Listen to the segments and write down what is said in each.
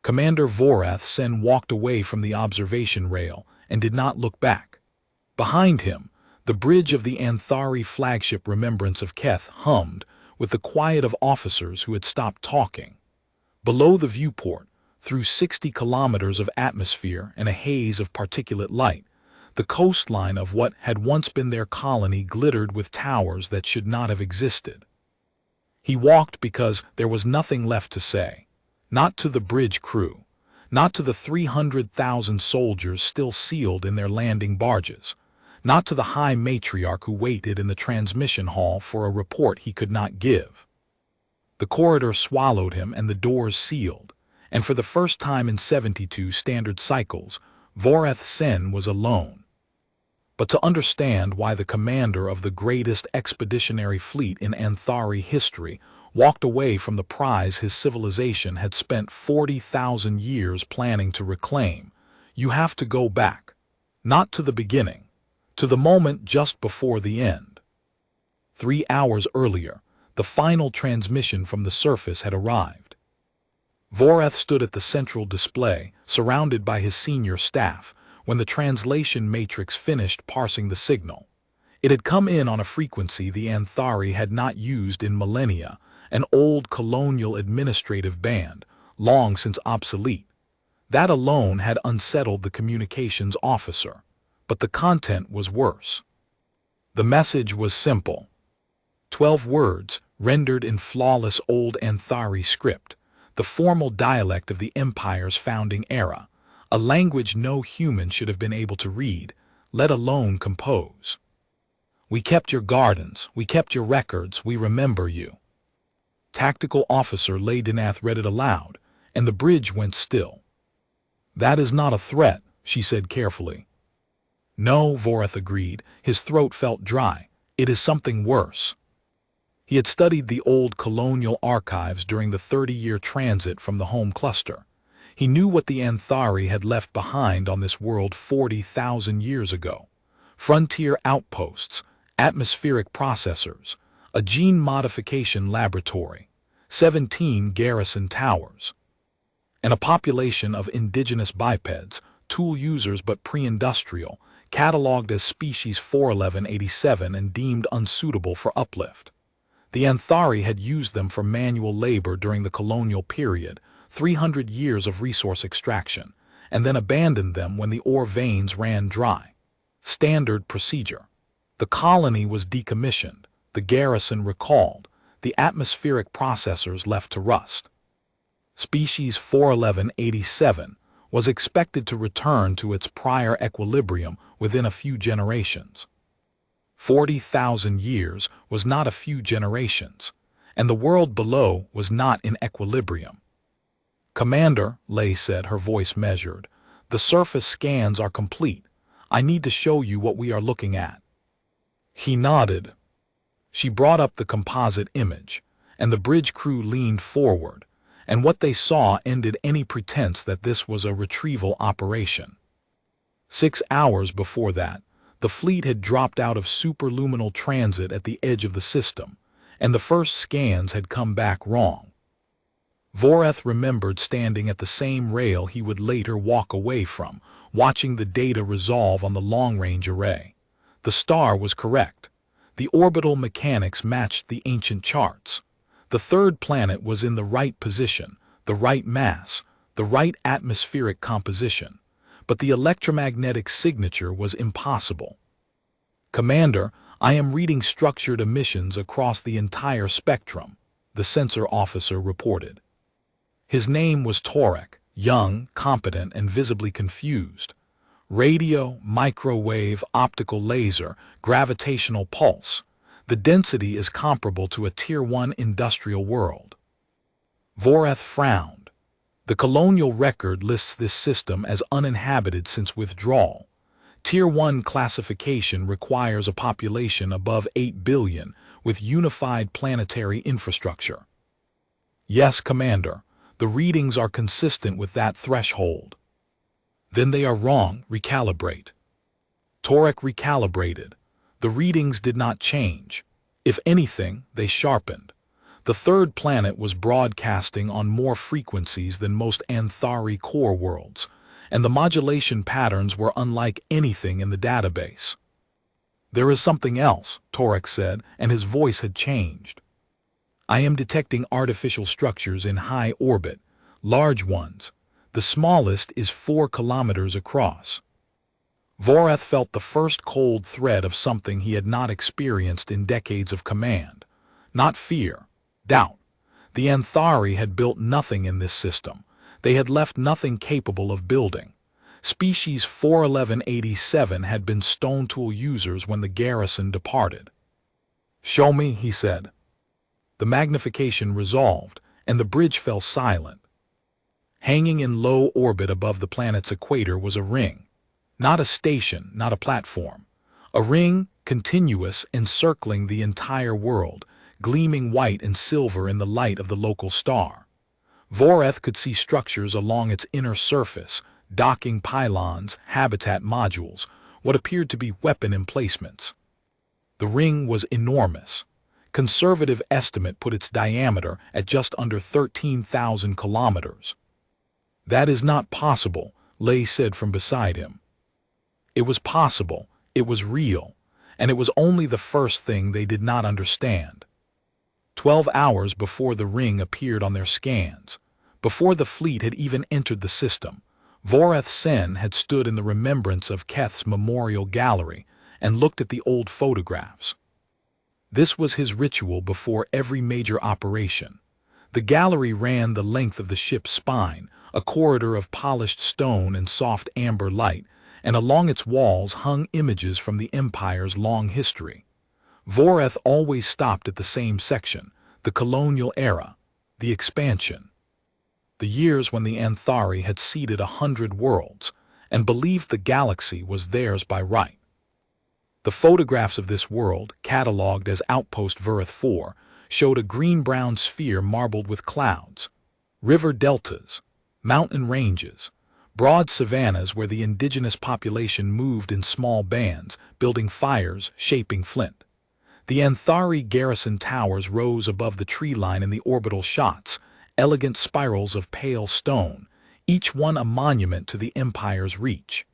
Commander Vorath Senn walked away from the observation rail and did not look back. Behind him, the bridge of the Anthari flagship Remembrance of Keth hummed with the quiet of officers who had stopped talking. Below the viewport, through 60 kilometers of atmosphere and a haze of particulate light, the coastline of what had once been their colony glittered with towers that should not have existed. He walked because there was nothing left to say, not to the bridge crew, not to the 300,000 soldiers still sealed in their landing barges, not to the high matriarch who waited in the transmission hall for a report he could not give. The corridor swallowed him and the doors sealed, and for the first time in 72 standard cycles, Vorath Senn was alone. But to understand why the commander of the greatest expeditionary fleet in Anthari history walked away from the prize his civilization had spent 40,000 years planning to reclaim, you have to go back, not to the beginning, to the moment just before the end. 3 hours earlier, the final transmission from the surface had arrived. Vorath stood at the central display, surrounded by his senior staff, when the translation matrix finished parsing the signal. It had come in on a frequency the Anthari had not used in millennia, an old colonial administrative band, long since obsolete. That alone had unsettled the communications officer, but the content was worse. The message was simple. 12 words, rendered in flawless Old Anthari script, the formal dialect of the Empire's founding era, a language no human should have been able to read, let alone compose. We kept your gardens, we kept your records, we remember you. Tactical Officer Ladinath read it aloud, and the bridge went still. That is not a threat, she said carefully. No, Vorath agreed, his throat felt dry. It is something worse. He had studied the old colonial archives during the 30-year transit from the home cluster. He knew what the Anthari had left behind on this world 40,000 years ago. Frontier outposts, atmospheric processors, a gene modification laboratory, 17 garrison towers, and a population of indigenous bipeds, tool users but pre-industrial, catalogued as species 41187 and deemed unsuitable for uplift. The Anthari had used them for manual labor during the colonial period, 300 years of resource extraction, and then abandoned them when the ore veins ran dry. Standard procedure. The colony was decommissioned, the garrison recalled, the atmospheric processors left to rust. Species 41187 was expected to return to its prior equilibrium within a few generations. 40,000 years was not a few generations, and the world below was not in equilibrium. Commander, Lay said, her voice measured, the surface scans are complete. I need to show you what we are looking at. He nodded. She brought up the composite image, and the bridge crew leaned forward, and what they saw ended any pretense that this was a retrieval operation. 6 hours before that, the fleet had dropped out of superluminal transit at the edge of the system, and the first scans had come back wrong. Vorath remembered standing at the same rail he would later walk away from, watching the data resolve on the long-range array. The star was correct. The orbital mechanics matched the ancient charts. The third planet was in the right position, the right mass, the right atmospheric composition, but the electromagnetic signature was impossible. Commander, I am reading structured emissions across the entire spectrum, the sensor officer reported. His name was Torek, young, competent, and visibly confused. Radio, microwave, optical laser, gravitational pulse. The density is comparable to a Tier 1 industrial world. Vorath frowned. The colonial record lists this system as uninhabited since withdrawal. Tier 1 classification requires a population above 8 billion with unified planetary infrastructure. Yes, Commander. The readings are consistent with that threshold. Then they are wrong, recalibrate. Torek recalibrated. The readings did not change. If anything, they sharpened. The third planet was broadcasting on more frequencies than most Anthari core worlds, and the modulation patterns were unlike anything in the database. "There is something else," Torek said, and his voice had changed. "I am detecting artificial structures in high orbit, large ones. The smallest is 4 kilometers across." Vorath felt the first cold thread of something he had not experienced in decades of command. Not fear, doubt. The Anthari had built nothing in this system. They had left nothing capable of building. Species 41187 had been stone tool users when the garrison departed. "Show me," he said. The magnification resolved, and the bridge fell silent. Hanging in low orbit above the planet's equator was a ring. Not a station, not a platform. A ring, continuous, encircling the entire world, gleaming white and silver in the light of the local star. Vorath could see structures along its inner surface, docking pylons, habitat modules, what appeared to be weapon emplacements. The ring was enormous. Conservative estimate put its diameter at just under 13,000 kilometers. "That is not possible," Lay said from beside him. It was possible, it was real, and it was only the first thing they did not understand. 12 hours before the ring appeared on their scans, before the fleet had even entered the system, Vorath Senn had stood in the remembrance of Keth's memorial gallery and looked at the old photographs. This was his ritual before every major operation. The gallery ran the length of the ship's spine, a corridor of polished stone and soft amber light, and along its walls hung images from the Empire's long history. Vorath always stopped at the same section, the colonial era, the expansion. The years when the Anthari had seeded 100 worlds, and believed the galaxy was theirs by right. The photographs of this world, catalogued as Outpost Vorath 4, showed a green-brown sphere marbled with clouds, river deltas, mountain ranges, broad savannas where the indigenous population moved in small bands, building fires, shaping flint. The Anthari garrison towers rose above the tree line in the orbital shots, elegant spirals of pale stone, each one a monument to the Empire's reach.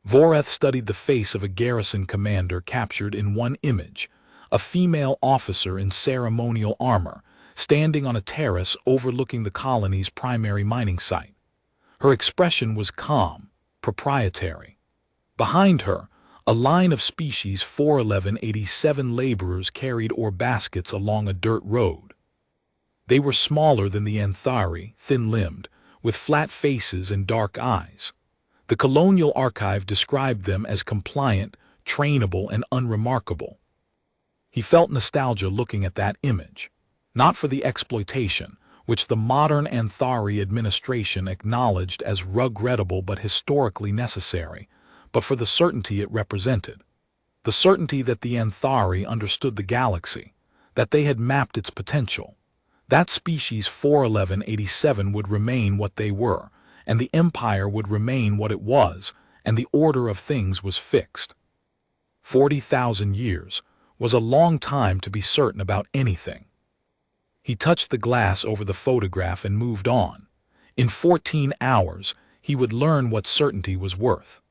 Vorath studied the face of a garrison commander captured in one image, a female officer in ceremonial armor, standing on a terrace overlooking the colony's primary mining site. Her expression was calm, proprietary. Behind her, a line of species 41187 laborers carried ore baskets along a dirt road. They were smaller than the Anthari, thin-limbed, with flat faces and dark eyes. The colonial archive described them as compliant, trainable, and unremarkable. He felt nostalgia looking at that image, not for the exploitation, which the modern Anthari administration acknowledged as regrettable but historically necessary, but for the certainty it represented. The certainty that the Anthari understood the galaxy, that they had mapped its potential. That species 41187 would remain what they were, and the Empire would remain what it was, and the order of things was fixed. 40,000 years was a long time to be certain about anything. He touched the glass over the photograph and moved on. In 14 hours, he would learn what certainty was worth.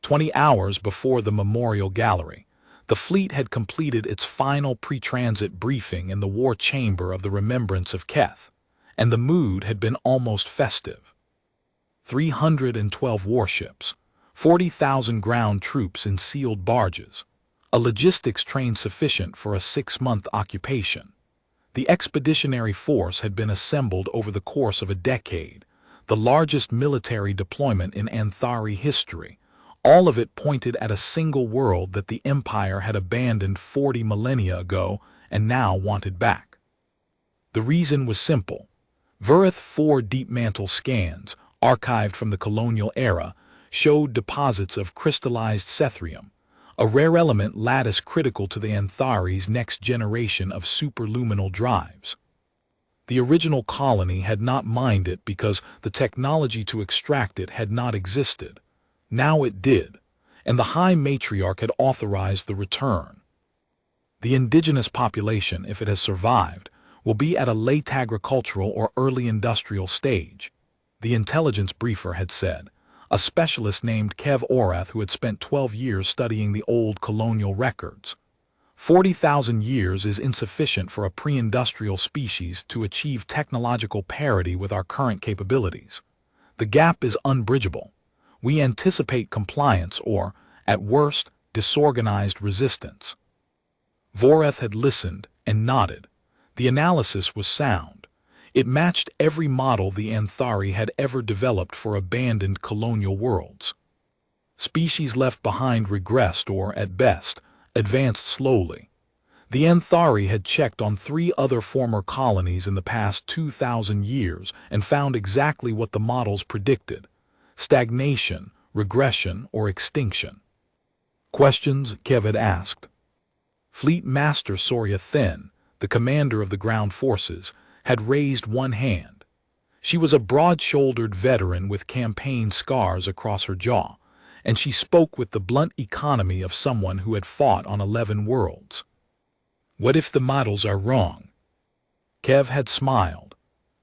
20 hours before the memorial gallery, the fleet had completed its final pre-transit briefing in the war chamber of the remembrance of Keth, and the mood had been almost festive. 312 warships, 40,000 ground troops in sealed barges, a logistics train sufficient for a 6-month occupation. The expeditionary force had been assembled over the course of a decade, the largest military deployment in Anthari history. All of it pointed at a single world that the Empire had abandoned 40 millennia ago and now wanted back. The reason was simple. Vorath 4 deep mantle scans, archived from the colonial era, showed deposits of crystallized cethrium, a rare element lattice critical to the Anthari's next generation of superluminal drives. The original colony had not mined it because the technology to extract it had not existed. Now it did, and the High Matriarch had authorized the return. The indigenous population, if it has survived, will be at a late agricultural or early industrial stage, the intelligence briefer had said. A specialist named Kev Orath who had spent 12 years studying the old colonial records. 40,000 years is insufficient for a pre-industrial species to achieve technological parity with our current capabilities. The gap is unbridgeable. We anticipate compliance or, at worst, disorganized resistance. Vorath had listened and nodded. The analysis was sound. It matched every model the Anthari had ever developed for abandoned colonial worlds. Species left behind regressed or, at best, advanced slowly. The Anthari had checked on 3 other former colonies in the past 2,000 years and found exactly what the models predicted: stagnation, regression, or extinction. Questions? Kev had asked. Fleet Master Soria Thin, the commander of the ground forces, had raised one hand. She was a broad-shouldered veteran with campaign scars across her jaw, and she spoke with the blunt economy of someone who had fought on 11 worlds. What if the models are wrong? Kev had smiled.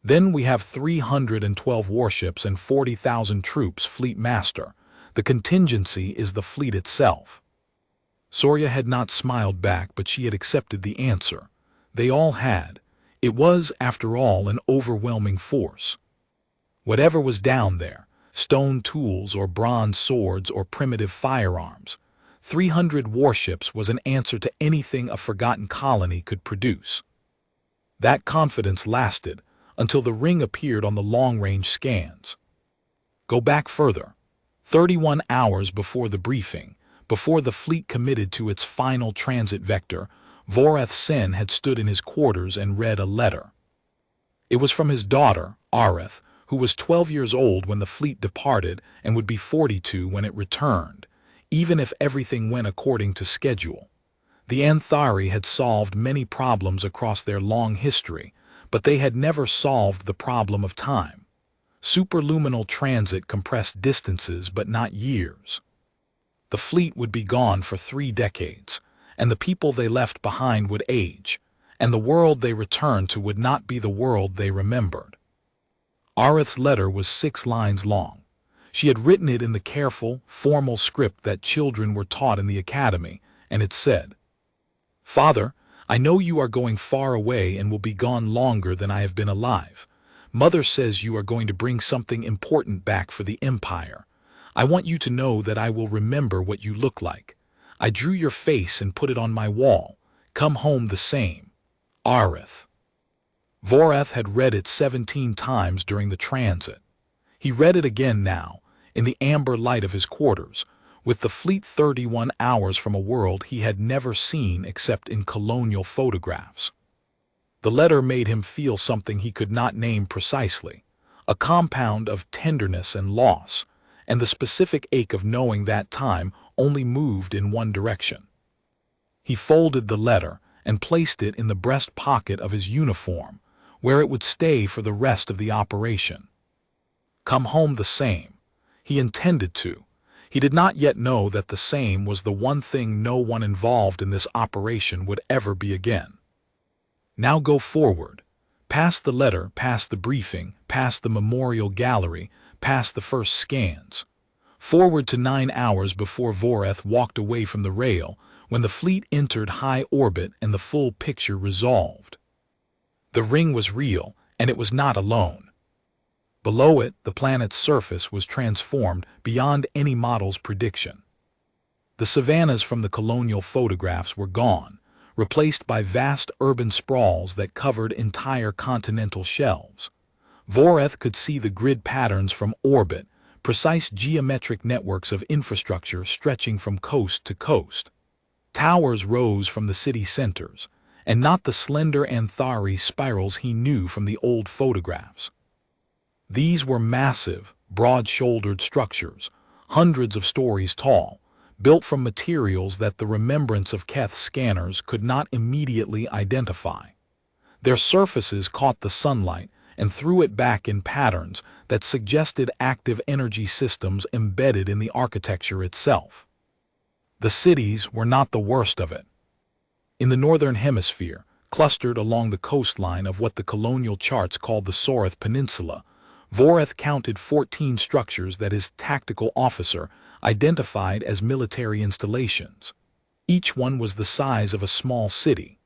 Then we have 312 warships and 40,000 troops, Fleet Master. The contingency is the fleet itself. Soria had not smiled back, but she had accepted the answer. They all had. It was, after all, an overwhelming force. Whatever was down there, stone tools or bronze swords or primitive firearms, 300 warships was an answer to anything a forgotten colony could produce. That confidence lasted until the ring appeared on the long-range scans. Go back further. 31 hours before the briefing, before the fleet committed to its final transit vector, Vorath Senn had stood in his quarters and read a letter. It was from his daughter, Arith, who was 12 years old when the fleet departed and would be 42 when it returned, even if everything went according to schedule. The Anthari had solved many problems across their long history, but they had never solved the problem of time. Superluminal transit compressed distances but not years. The fleet would be gone for 3 decades, and the people they left behind would age, and the world they returned to would not be the world they remembered. Arith's letter was 6 lines long. She had written it in the careful, formal script that children were taught in the academy, and it said, "Father, I know you are going far away and will be gone longer than I have been alive. Mother says you are going to bring something important back for the Empire. I want you to know that I will remember what you look like. I drew your face and put it on my wall. Come home the same. Arith." Vorath had read it 17 times during the transit. He read it again now, in the amber light of his quarters, with the fleet 31 hours from a world he had never seen except in colonial photographs. The letter made him feel something he could not name precisely, a compound of tenderness and loss, and the specific ache of knowing that time only moved in one direction. He folded the letter and placed it in the breast pocket of his uniform, where it would stay for the rest of the operation. Come home the same. He intended to. He did not yet know that the same was the one thing no one involved in this operation would ever be again. Now go forward. Past the letter, past the briefing, past the memorial gallery, past the first scans. Forward to 9 hours before Vorath walked away from the rail, when the fleet entered high orbit and the full picture resolved. The ring was real, and it was not alone. Below it, the planet's surface was transformed beyond any model's prediction. The savannas from the colonial photographs were gone, replaced by vast urban sprawls that covered entire continental shelves. Vorath could see the grid patterns from orbit, precise geometric networks of infrastructure stretching from coast to coast. Towers rose from the city centers, and not the slender Anthari spirals he knew from the old photographs. These were massive, broad-shouldered structures, hundreds of stories tall, built from materials that the remembrance of Keth's scanners could not immediately identify. Their surfaces caught the sunlight and threw it back in patterns that suggested active energy systems embedded in the architecture itself. The cities were not the worst of it. In the northern hemisphere, clustered along the coastline of what the colonial charts called the Soreth Peninsula. Vorath counted 14 structures that his tactical officer identified as military installations. Each one was the size of a small city.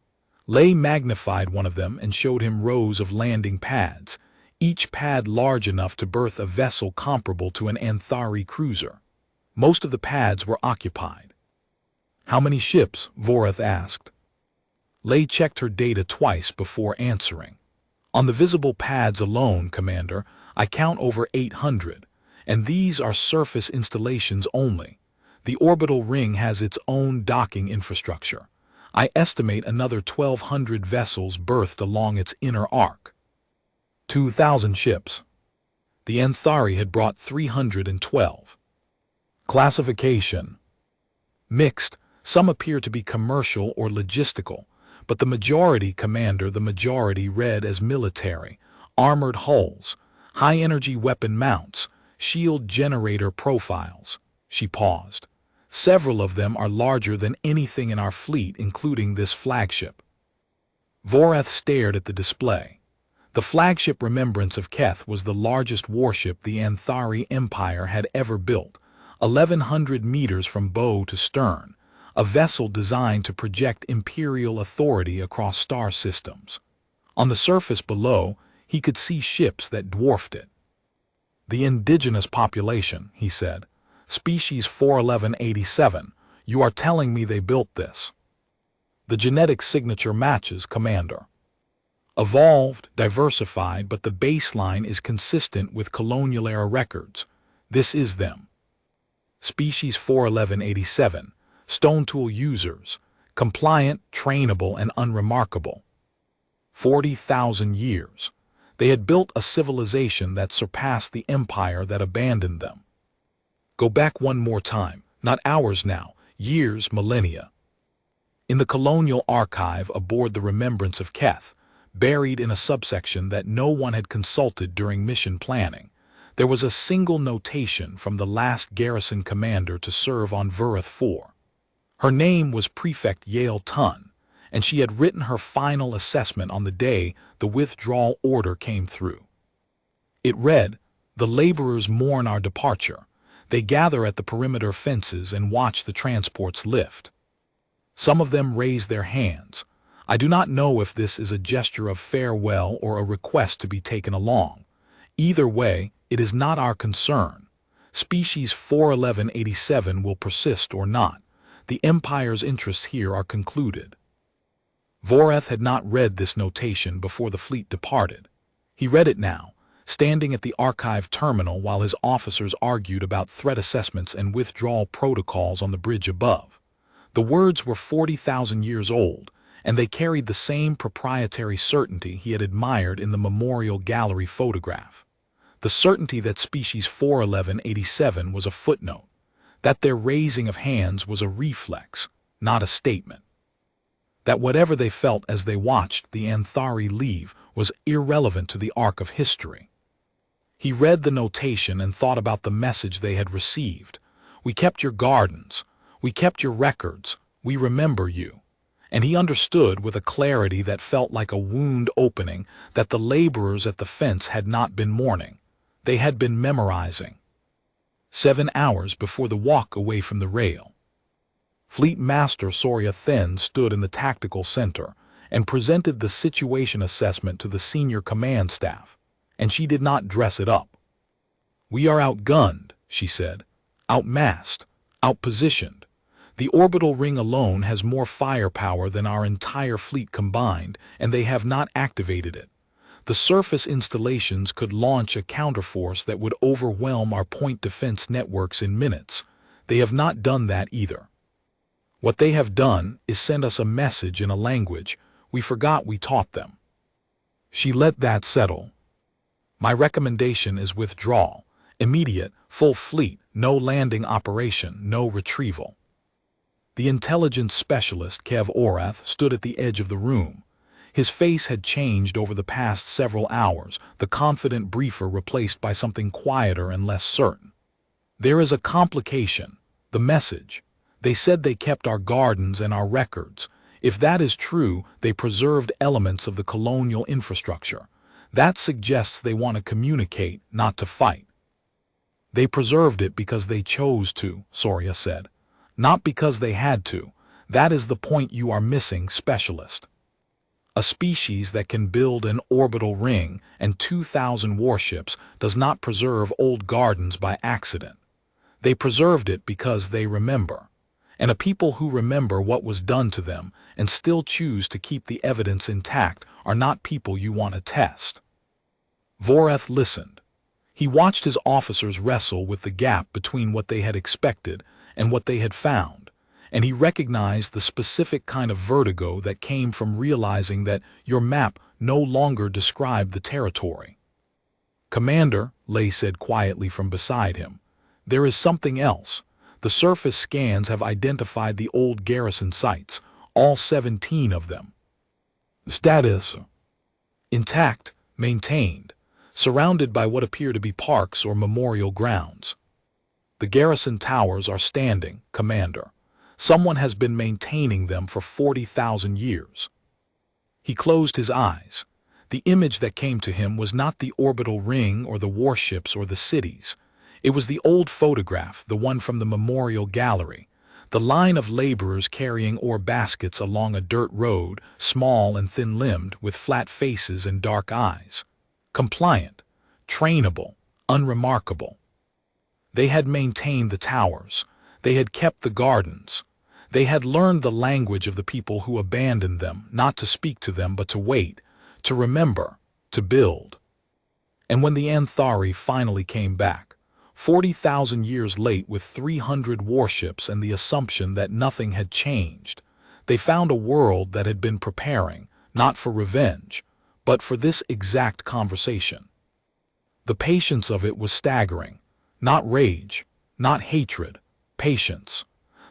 Lay magnified one of them and showed him rows of landing pads, each pad large enough to berth a vessel comparable to an Anthari cruiser. Most of the pads were occupied. "How many ships?" Vorath asked. Lay checked her data twice before answering. "On the visible pads alone, Commander, I count over 800, and these are surface installations only. The orbital ring has its own docking infrastructure. I estimate another 1,200 vessels berthed along its inner arc." 2,000 ships. The Anthari had brought 312. Classification: mixed. Some appear to be commercial or logistical, but the majority, Commander, the majority read as military. Armored hulls, high-energy weapon mounts, shield generator profiles. She paused. "Several of them are larger than anything in our fleet, including this flagship." Vorath stared at the display. The flagship Remembrance of Keth was the largest warship the Anthari Empire had ever built, 1,100 meters from bow to stern, a vessel designed to project imperial authority across star systems. On the surface below, he could see ships that dwarfed it. "The indigenous population," he said. "Species 41187. You are telling me they built this?" "The genetic signature matches, Commander. Evolved, diversified, but the baseline is consistent with colonial-era records. This is them. Species 41187. Stone tool users. Compliant, trainable, and unremarkable. 40,000 years. They had built a civilization that surpassed the empire that abandoned them. Go back one more time, not hours now, years, millennia." In the colonial archive aboard the Remembrance of Keth, buried in a subsection that no one had consulted during mission planning, there was a single notation from the last garrison commander to serve on Vorath 4. Her name was Prefect Yale Tun, and she had written her final assessment on the day the withdrawal order came through. It read, "The laborers mourn our departure. They gather at the perimeter fences and watch the transports lift. Some of them raise their hands. I do not know if this is a gesture of farewell or a request to be taken along. Either way, it is not our concern. Species 41187 will persist or not. The Empire's interests here are concluded." Vorath had not read this notation before the fleet departed. He read it now, standing at the archive terminal while his officers argued about threat assessments and withdrawal protocols on the bridge above. The words were 40,000 years old, and they carried the same proprietary certainty he had admired in the Memorial Gallery photograph. The certainty that species 41187 was a footnote, that their raising of hands was a reflex, not a statement. That whatever they felt as they watched the Anthari leave was irrelevant to the arc of history. He read the notation and thought about the message they had received. "We kept your gardens. We kept your records. We remember you." And he understood with a clarity that felt like a wound opening that the laborers at the fence had not been mourning. They had been memorizing. 7 hours before the walk away from the rail, Fleet Master Soria Then stood in the tactical center and presented the situation assessment to the senior command staff, and she did not dress it up. "We are outgunned," she said, "outmassed, outpositioned. The orbital ring alone has more firepower than our entire fleet combined, and they have not activated it. The surface installations could launch a counterforce that would overwhelm our point defense networks in minutes. They have not done that either. What they have done is send us a message in a language we forgot we taught them." She let that settle. "My recommendation is withdrawal, immediate, full fleet, no landing operation, no retrieval." The intelligence specialist, Kev Orath, stood at the edge of the room. His face had changed over the past several hours, the confident briefer replaced by something quieter and less certain. "There is a complication. The message. They said they kept our gardens and our records. If that is true, they preserved elements of the colonial infrastructure. That suggests they want to communicate, not to fight. They preserved it because they chose to, Soria said. Not because they had to. That is the point you are missing, specialist. A species that can build an orbital ring and 2,000 warships does not preserve old gardens by accident. They preserved it because they remember. And a people who remember what was done to them and still choose to keep the evidence intact are not people you want to test. Vorath listened. He watched his officers wrestle with the gap between what they had expected and what they had found, and he recognized the specific kind of vertigo that came from realizing that your map no longer described the territory. "Commander," Lay said quietly from beside him, "there is something else. The surface scans have identified the old garrison sites, all 17 of them. Status: intact, maintained, surrounded by what appear to be parks or memorial grounds. The garrison towers are standing, Commander. Someone has been maintaining them for 40,000 years." He closed his eyes. The image that came to him was not the orbital ring or the warships or the cities. It was the old photograph, the one from the memorial gallery. The line of laborers carrying ore baskets along a dirt road, small and thin-limbed, with flat faces and dark eyes. Compliant, trainable, unremarkable. They had maintained the towers. They had kept the gardens. They had learned the language of the people who abandoned them, not to speak to them but to wait, to remember, to build. And when the Anthari finally came back, 40,000 years late with 300 warships and the assumption that nothing had changed, they found a world that had been preparing, not for revenge, but for this exact conversation. The patience of it was staggering. Not rage, not hatred, patience.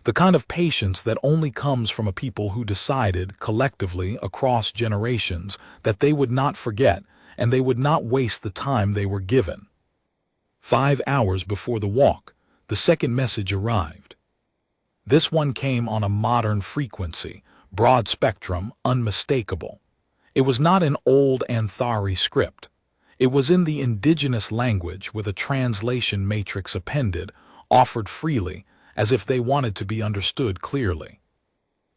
The kind of patience that only comes from a people who decided, collectively, across generations, that they would not forget and they would not waste the time they were given. 5 hours before the walk, the second message arrived. This one came on a modern frequency, broad spectrum, unmistakable. It was not an Old Anthari script. It was in the indigenous language with a translation matrix appended, offered freely, as if they wanted to be understood clearly.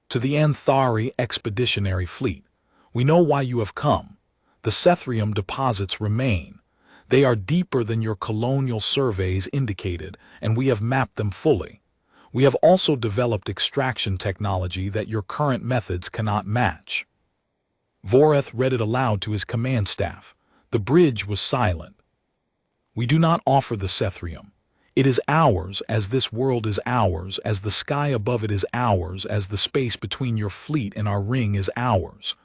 "To the Anthari expeditionary fleet, we know why you have come. The Cethrium deposits remain. They are deeper than your colonial surveys indicated, and we have mapped them fully. We have also developed extraction technology that your current methods cannot match." Vorath read it aloud to his command staff. The bridge was silent. "We do not offer the Cethrium. It is ours as this world is ours, as the sky above it is ours, as the space between your fleet and our ring is ours.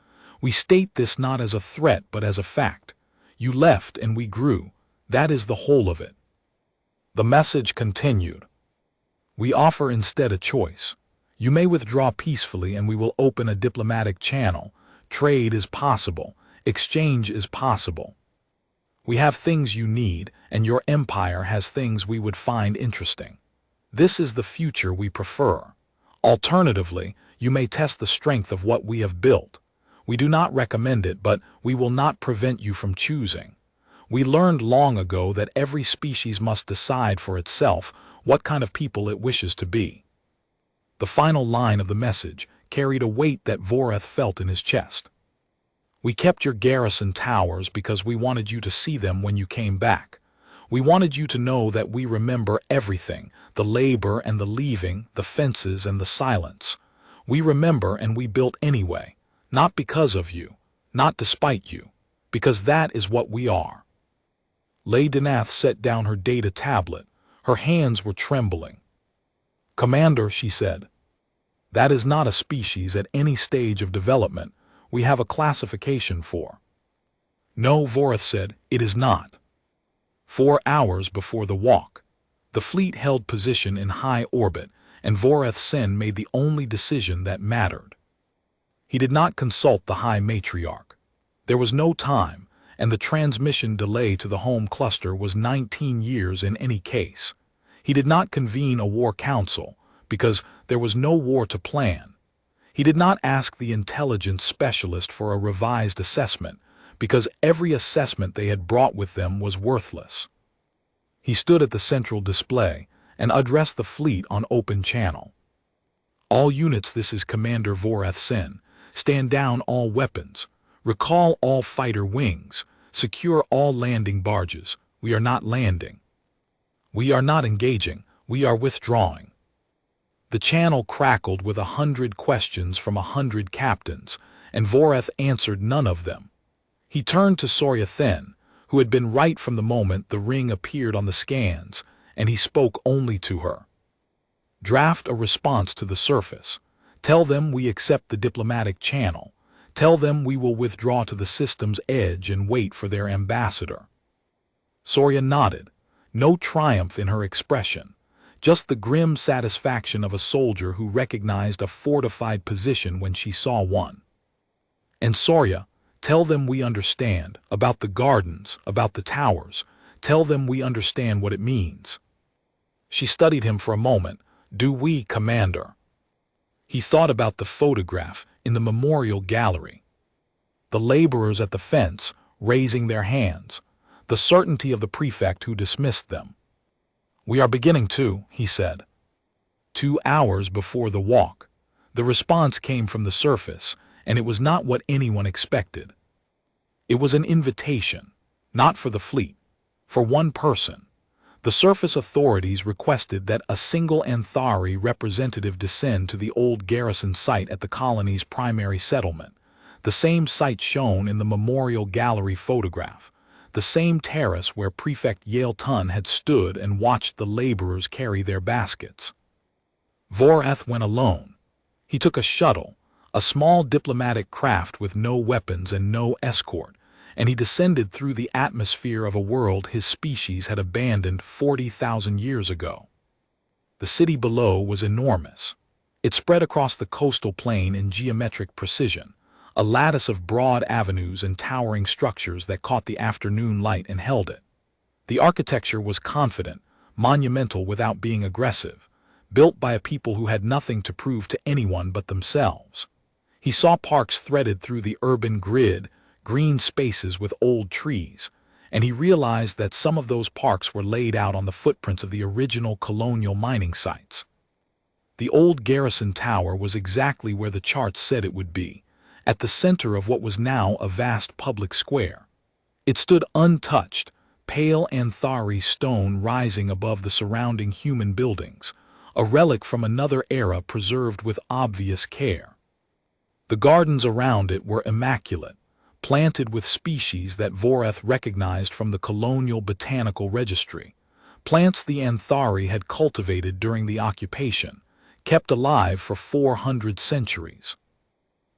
We state this not as a threat but as a fact. You left and we grew. That is the whole of it." The message continued. "We offer instead a choice. You may withdraw peacefully and we will open a diplomatic channel. Trade is possible. Exchange is possible. We have things you need, and your empire has things we would find interesting. This is the future we prefer. Alternatively, you may test the strength of what we have built. We do not recommend it, but we will not prevent you from choosing. We learned long ago that every species must decide for itself what kind of people it wishes to be." The final line of the message carried a weight that Vorath felt in his chest. "We kept your garrison towers because we wanted you to see them when you came back. We wanted you to know that we remember everything, the labor and the leaving, the fences and the silence. We remember and we built anyway, not because of you, not despite you, because that is what we are." Lay Denath set down her data tablet. Her hands were trembling. "Commander," she said, "that is not a species at any stage of development we have a classification for." "No," Vorath said, "it is not." 4 hours before the walk, the fleet held position in high orbit, and Vorath Senn made the only decision that mattered. He did not consult the High Matriarch. There was no time, and the transmission delay to the home cluster was 19 years in any case. He did not convene a war council, because there was no war to plan. He did not ask the intelligence specialist for a revised assessment, because every assessment they had brought with them was worthless. He stood at the central display and addressed the fleet on open channel. "All units, this is Commander Vorath Senn. Stand down all weapons. Recall all fighter wings. Secure all landing barges. We are not landing. We are not engaging. We are withdrawing." The channel crackled with 100 questions from 100 captains, and Vorath answered none of them. He turned to Sorya Then, who had been right from the moment the ring appeared on the scans, and he spoke only to her. "Draft a response to the surface. Tell them we accept the diplomatic channel. Tell them we will withdraw to the system's edge and wait for their ambassador." Sorya nodded, no triumph in her expression, just the grim satisfaction of a soldier who recognized a fortified position when she saw one. "And Sorya, tell them we understand, about the gardens, about the towers. Tell them we understand what it means." She studied him for a moment. "Do we, Commander?" He thought about the photograph in the memorial gallery. The laborers at the fence, raising their hands. The certainty of the prefect who dismissed them. "We are beginning to," he said. 2 hours before the walk, the response came from the surface, and it was not what anyone expected. It was an invitation, not for the fleet, for one person. The surface authorities requested that a single Anthari representative descend to the old garrison site at the colony's primary settlement, the same site shown in the memorial gallery photograph, the same terrace where Prefect Yale-Tun had stood and watched the laborers carry their baskets. Vorath went alone. He took a shuttle, a small diplomatic craft with no weapons and no escort, and he descended through the atmosphere of a world his species had abandoned 40,000 years ago. The city below was enormous. It spread across the coastal plain in geometric precision, a lattice of broad avenues and towering structures that caught the afternoon light and held it. The architecture was confident, monumental without being aggressive, built by a people who had nothing to prove to anyone but themselves. He saw parks threaded through the urban grid, green spaces with old trees, and he realized that some of those parks were laid out on the footprints of the original colonial mining sites. The old garrison tower was exactly where the charts said it would be, at the center of what was now a vast public square. It stood untouched, pale Anthari stone rising above the surrounding human buildings, a relic from another era preserved with obvious care. The gardens around it were immaculate, planted with species that Vorath recognized from the colonial botanical registry, plants the Anthari had cultivated during the occupation, kept alive for 400 centuries.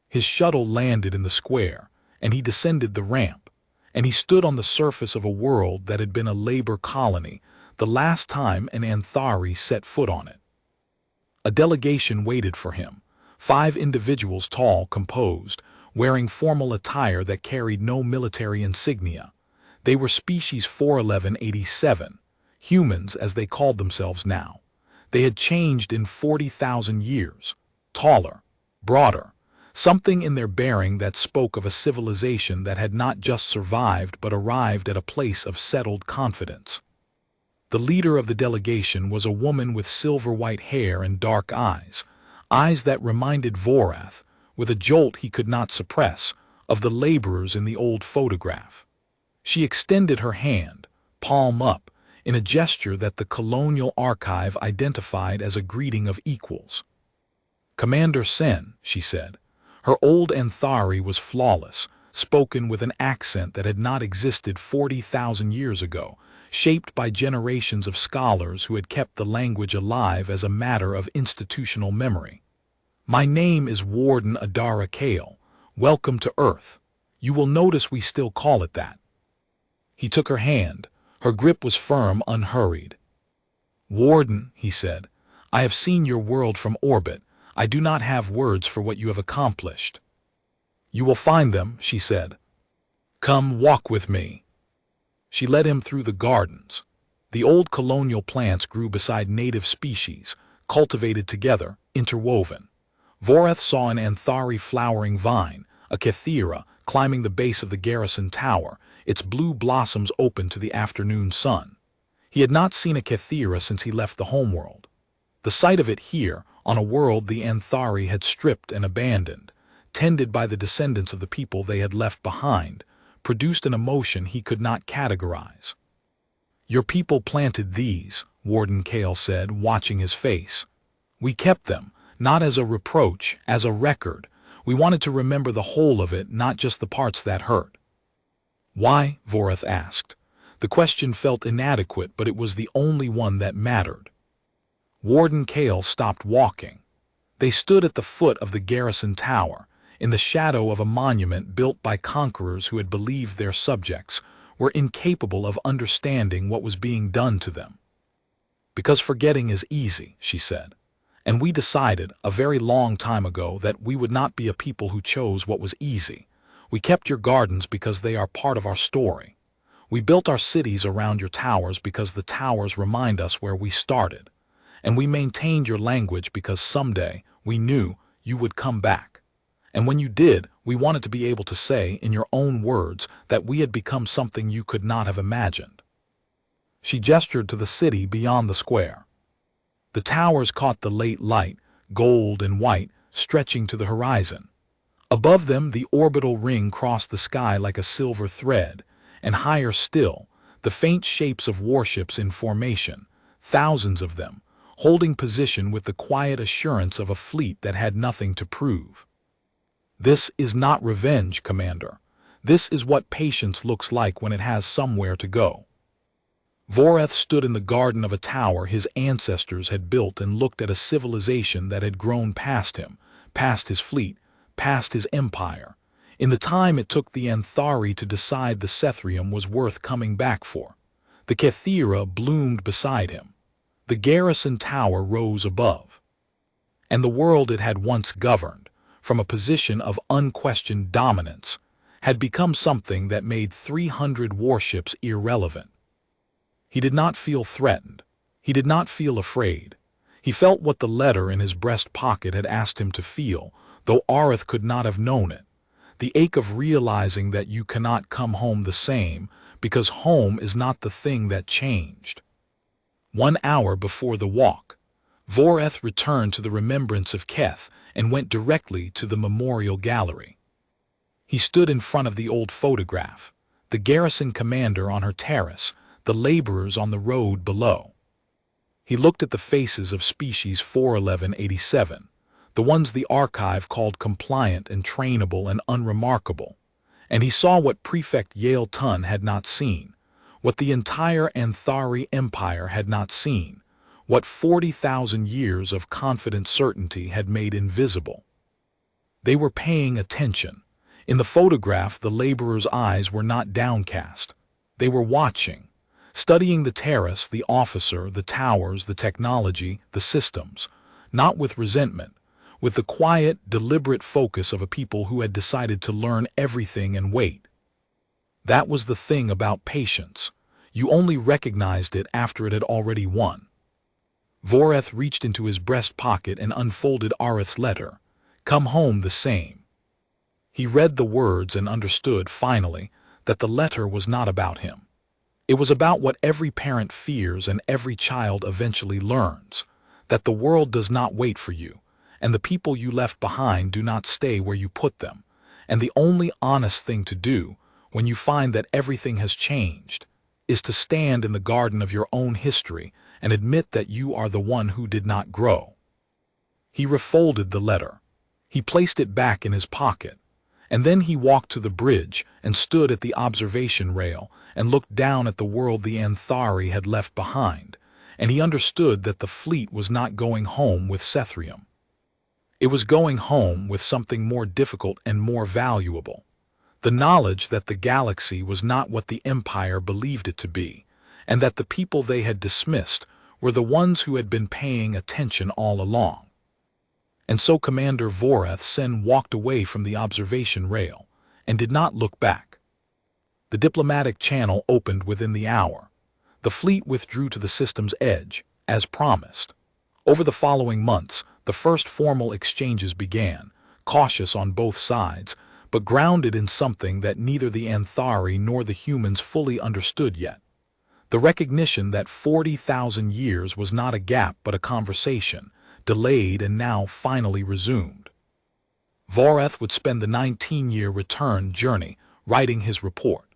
His shuttle landed in the square, and he descended the ramp, and he stood on the surface of a world that had been a labor colony the last time an Anthari set foot on it. A delegation waited for him, 5 individuals tall, composed, wearing formal attire that carried no military insignia. They were species 41187, humans as they called themselves now. They had changed in 40,000 years, taller, broader, something in their bearing that spoke of a civilization that had not just survived but arrived at a place of settled confidence. The leader of the delegation was a woman with silver-white hair and dark eyes that reminded Vorath, with a jolt he could not suppress, of the laborers in the old photograph. She extended her hand, palm up, in a gesture that the colonial archive identified as a greeting of equals. "Commander Senn," she said. Her Old Anthari was flawless, spoken with an accent that had not existed 40,000 years ago, shaped by generations of scholars who had kept the language alive as a matter of institutional memory. "My name is Warden Adara Kale. Welcome to Earth. You will notice we still call it that." He took her hand. Her grip was firm, unhurried. "Warden," he said, "I have seen your world from orbit. I do not have words for what you have accomplished." "You will find them," she said. "Come, walk with me." She led him through the gardens. The old colonial plants grew beside native species, cultivated together, interwoven. Vorath saw an Anthari flowering vine, a Kethira, climbing the base of the garrison tower, its blue blossoms open to the afternoon sun. He had not seen a Kethira since he left the homeworld. The sight of it here, on a world the Anthari had stripped and abandoned, tended by the descendants of the people they had left behind, produced an emotion he could not categorize. "Your people planted these," Warden Kale said, watching his face. "We kept them, not as a reproach, as a record. We wanted to remember the whole of it, not just the parts that hurt." "Why?" Vorath asked. The question felt inadequate, but it was the only one that mattered. Warden Kale stopped walking. They stood at the foot of the garrison tower, in the shadow of a monument built by conquerors who had believed their subjects were incapable of understanding what was being done to them. "Because forgetting is easy," she said. "And we decided, a very long time ago, that we would not be a people who chose what was easy. We kept your gardens because they are part of our story. We built our cities around your towers because the towers remind us where we started. And we maintained your language because someday we knew you would come back. And when you did, we wanted to be able to say, in your own words, that we had become something you could not have imagined." She gestured to the city beyond the square. The towers caught the late light, gold and white, stretching to the horizon. Above them, the orbital ring crossed the sky like a silver thread, and higher still, the faint shapes of warships in formation, thousands of them, holding position with the quiet assurance of a fleet that had nothing to prove. "This is not revenge, Commander. This is what patience looks like when it has somewhere to go." Vorath stood in the garden of a tower his ancestors had built and looked at a civilization that had grown past him, past his fleet, past his empire, in the time it took the Anthari to decide the Sethrium was worth coming back for. The Kethira bloomed beside him. The garrison tower rose above. And the world it had once governed, from a position of unquestioned dominance, had become something that made 300 warships irrelevant. He did not feel threatened. He did not feel afraid. He felt what the letter in his breast pocket had asked him to feel, though Arith could not have known it. The ache of realizing that you cannot come home the same, because home is not the thing that changed. 1 hour before the walk, Vorath returned to the remembrance of Keth and went directly to the memorial gallery. He stood in front of the old photograph, the garrison commander on her terrace, the laborers on the road below. He looked at the faces of species 41187, the ones the archive called compliant and trainable and unremarkable, and he saw what Prefect Yale Tun had not seen, what the entire Anthari Empire had not seen, what 40,000 years of confident certainty had made invisible. They were paying attention. In the photograph, the laborers' eyes were not downcast. They were watching, studying the terrace, the officer, the towers, the technology, the systems, not with resentment, with the quiet, deliberate focus of a people who had decided to learn everything and wait. That was the thing about patience. You only recognized it after it had already won. Vorath reached into his breast pocket and unfolded Arith's letter, "Come home the same." He read the words and understood, finally, that the letter was not about him. It was about what every parent fears and every child eventually learns, that the world does not wait for you, and the people you left behind do not stay where you put them, and the only honest thing to do, when you find that everything has changed, is to stand in the garden of your own history and admit that you are the one who did not grow. He refolded the letter. He placed it back in his pocket, and then he walked to the bridge and stood at the observation rail and looked down at the world the Anthari had left behind, and he understood that the fleet was not going home with Sethrium. It was going home with something more difficult and more valuable. The knowledge that the galaxy was not what the Empire believed it to be, and that the people they had dismissed were the ones who had been paying attention all along. And so Commander Vorath Senn walked away from the observation rail and did not look back. The diplomatic channel opened within the hour. The fleet withdrew to the system's edge, as promised. Over the following months, the first formal exchanges began, cautious on both sides, but grounded in something that neither the Anthari nor the humans fully understood yet. The recognition that 40,000 years was not a gap but a conversation, delayed and now finally resumed. Vorath would spend the 19-year return journey writing his report.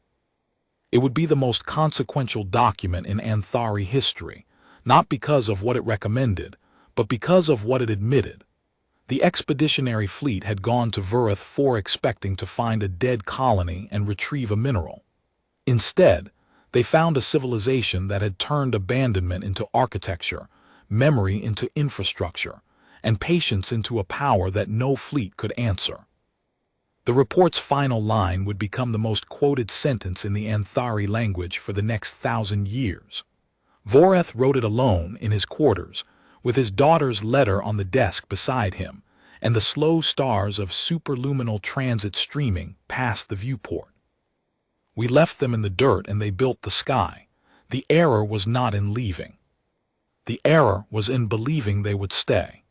It would be the most consequential document in Anthari history, not because of what it recommended, but because of what it admitted. The expeditionary fleet had gone to Vorath expecting to find a dead colony and retrieve a mineral. Instead, they found a civilization that had turned abandonment into architecture, memory into infrastructure, and patience into a power that no fleet could answer. The report's final line would become the most quoted sentence in the Anthari language for the next 1,000 years. Vorath wrote it alone in his quarters, with his daughter's letter on the desk beside him, and the slow stars of superluminal transit streaming past the viewport. We left them in the dirt and they built the sky. The error was not in leaving. The error was in believing they would stay.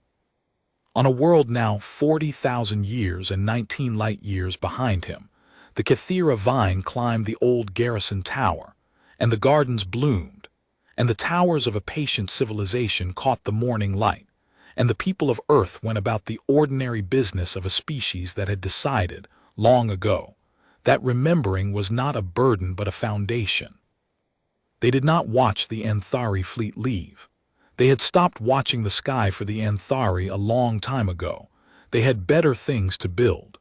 On a world now 40,000 years and 19 light years behind him, the Kathira vine climbed the old garrison tower, and the gardens bloomed, and the towers of a patient civilization caught the morning light, and the people of Earth went about the ordinary business of a species that had decided, long ago, that remembering was not a burden but a foundation. They did not watch the Anthari fleet leave. They had stopped watching the sky for the Anthari a long time ago. They had better things to build.